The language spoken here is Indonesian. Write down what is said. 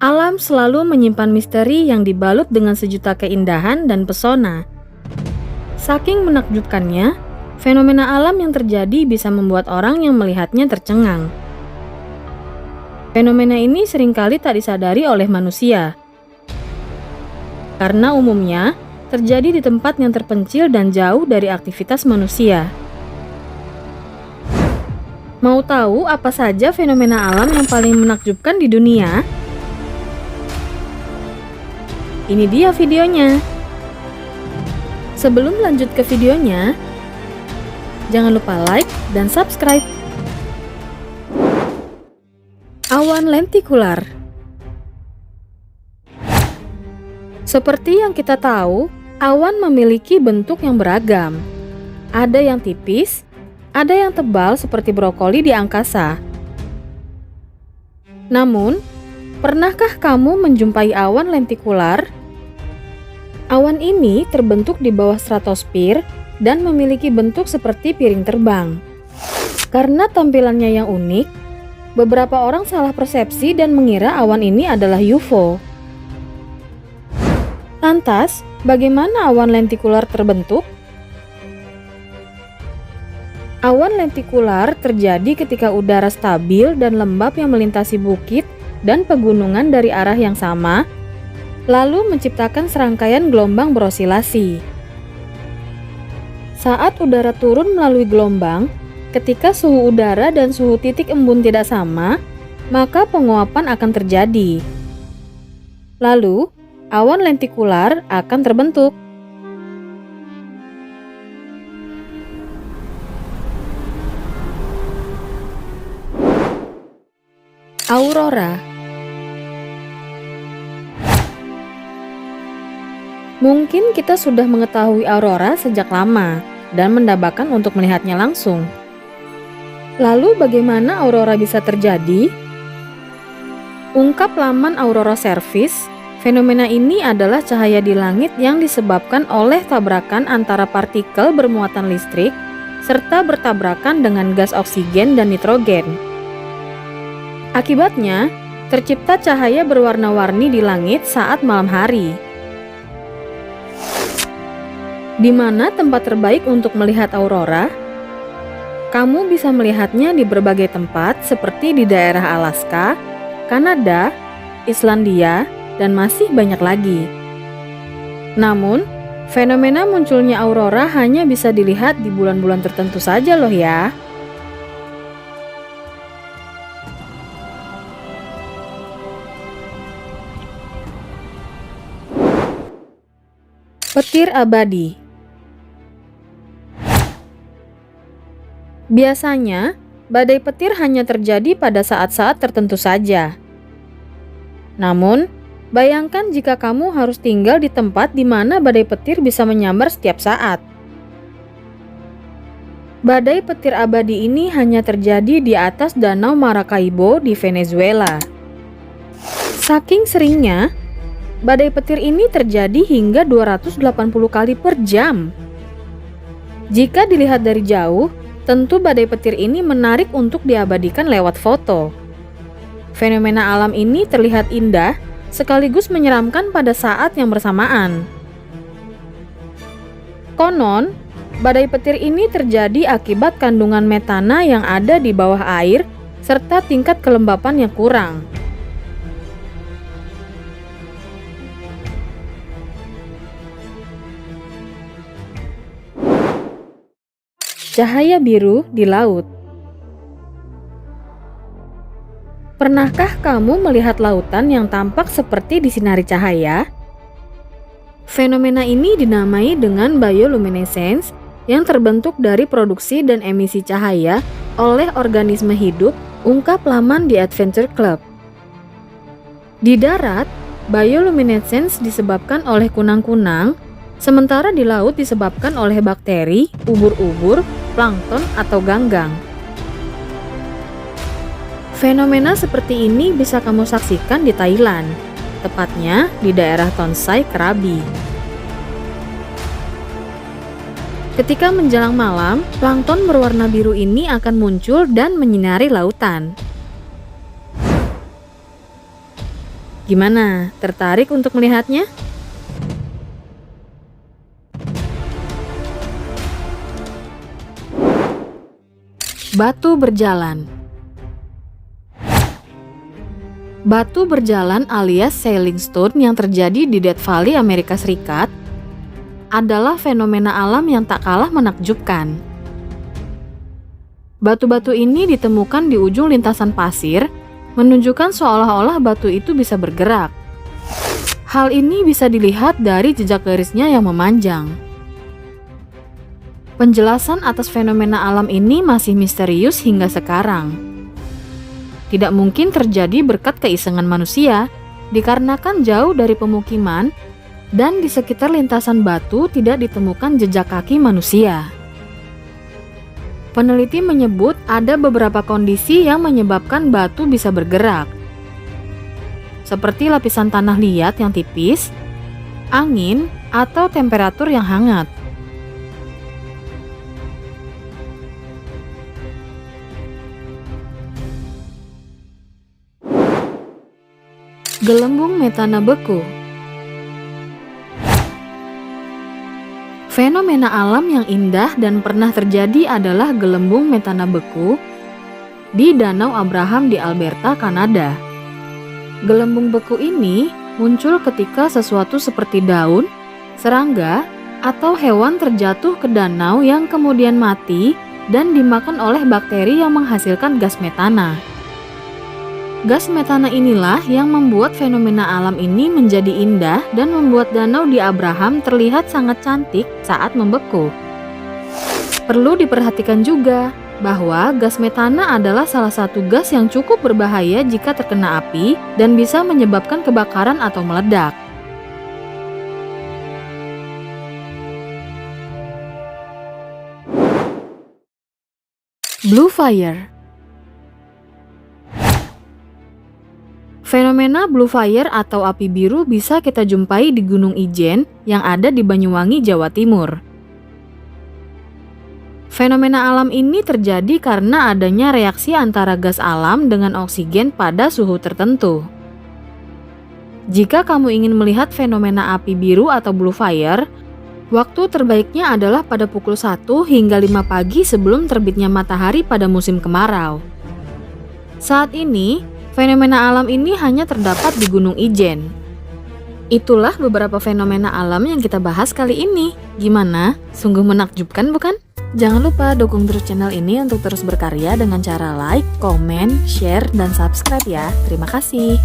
Alam selalu menyimpan misteri yang dibalut dengan sejuta keindahan dan pesona. Saking menakjubkannya, fenomena alam yang terjadi bisa membuat orang yang melihatnya tercengang. Fenomena ini seringkali tak disadari oleh manusia, karena umumnya terjadi di tempat yang terpencil dan jauh dari aktivitas manusia. Mau tahu apa saja fenomena alam yang paling menakjubkan di dunia? Ini dia videonya. Sebelum lanjut ke videonya, jangan lupa like dan subscribe. Awan lentikular. Seperti yang kita tahu, awan memiliki bentuk yang beragam. Ada yang tipis, ada yang tebal seperti brokoli di angkasa. Namun, pernahkah kamu menjumpai awan lentikular? Awan ini terbentuk di bawah stratosfer dan memiliki bentuk seperti piring terbang. Karena tampilannya yang unik, beberapa orang salah persepsi dan mengira awan ini adalah UFO. Lantas, bagaimana awan lentikular terbentuk? Awan lentikular terjadi ketika udara stabil dan lembab yang melintasi bukit dan pegunungan dari arah yang sama, lalu menciptakan serangkaian gelombang berosilasi. Saat udara turun melalui gelombang, ketika suhu udara dan suhu titik embun tidak sama, maka penguapan akan terjadi. Lalu, awan lentikular akan terbentuk. Aurora. Mungkin kita sudah mengetahui aurora sejak lama dan mendambakan untuk melihatnya langsung. Lalu bagaimana aurora bisa terjadi? Ungkap laman Aurora Service, fenomena ini adalah cahaya di langit yang disebabkan oleh tabrakan antara partikel bermuatan listrik serta bertabrakan dengan gas oksigen dan nitrogen. Akibatnya, tercipta cahaya berwarna-warni di langit saat malam hari. Di mana tempat terbaik untuk melihat aurora? Kamu bisa melihatnya di berbagai tempat seperti di daerah Alaska, Kanada, Islandia, dan masih banyak lagi. Namun, fenomena munculnya aurora hanya bisa dilihat di bulan-bulan tertentu saja loh ya. Petir abadi. Biasanya, badai petir hanya terjadi pada saat-saat tertentu saja. Namun, bayangkan jika kamu harus tinggal di tempat di mana badai petir bisa menyambar setiap saat. Badai petir abadi ini hanya terjadi di atas Danau Maracaibo di Venezuela. Saking seringnya, badai petir ini terjadi hingga 280 kali per jam. Jika dilihat dari jauh, tentu badai petir ini menarik untuk diabadikan lewat foto. Fenomena alam ini terlihat indah sekaligus menyeramkan pada saat yang bersamaan. Konon, badai petir ini terjadi akibat kandungan metana yang ada di bawah air serta tingkat kelembapan yang kurang. Cahaya biru di laut. Pernahkah kamu melihat lautan yang tampak seperti disinari cahaya? Fenomena ini dinamai dengan bioluminescence yang terbentuk dari produksi dan emisi cahaya oleh organisme hidup, ungkap laman The Adventure Club. Di darat, bioluminescence disebabkan oleh kunang-kunang, sementara di laut disebabkan oleh bakteri, ubur-ubur, plankton atau ganggang. Fenomena seperti ini bisa kamu saksikan di Thailand, tepatnya di daerah Tonsai, Krabi. Ketika menjelang malam, plankton berwarna biru ini akan muncul dan menyinari lautan. Gimana? Tertarik untuk melihatnya? Batu berjalan. Batu berjalan alias sailing stone yang terjadi di Death Valley, Amerika Serikat adalah fenomena alam yang tak kalah menakjubkan. Batu-batu ini ditemukan di ujung lintasan pasir, menunjukkan seolah-olah batu itu bisa bergerak. Hal ini bisa dilihat dari jejak garisnya yang memanjang. Penjelasan atas fenomena alam ini masih misterius hingga sekarang. Tidak mungkin terjadi berkat keisengan manusia, dikarenakan jauh dari pemukiman dan di sekitar lintasan batu tidak ditemukan jejak kaki manusia. Peneliti menyebut ada beberapa kondisi yang menyebabkan batu bisa bergerak, seperti lapisan tanah liat yang tipis, angin, atau temperatur yang hangat. Gelembung metana beku. Fenomena alam yang indah dan pernah terjadi adalah gelembung metana beku di Danau Abraham di Alberta, Kanada. Gelembung beku ini muncul ketika sesuatu seperti daun, serangga, atau hewan terjatuh ke danau yang kemudian mati dan dimakan oleh bakteri yang menghasilkan gas metana. Gas metana inilah yang membuat fenomena alam ini menjadi indah dan membuat danau di Abraham terlihat sangat cantik saat membeku. Perlu diperhatikan juga bahwa gas metana adalah salah satu gas yang cukup berbahaya jika terkena api dan bisa menyebabkan kebakaran atau meledak. Blue fire. Fenomena blue fire atau api biru bisa kita jumpai di Gunung Ijen yang ada di Banyuwangi, Jawa Timur. Fenomena alam ini terjadi karena adanya reaksi antara gas alam dengan oksigen pada suhu tertentu. Jika kamu ingin melihat fenomena api biru atau blue fire, waktu terbaiknya adalah pada pukul 1 hingga 5 pagi sebelum terbitnya matahari pada musim kemarau. Saat ini, fenomena alam ini hanya terdapat di Gunung Ijen. Itulah beberapa fenomena alam yang kita bahas kali ini. Gimana? Sungguh menakjubkan bukan? Jangan lupa dukung terus channel ini untuk terus berkarya dengan cara like, komen, share, dan subscribe ya. Terima kasih.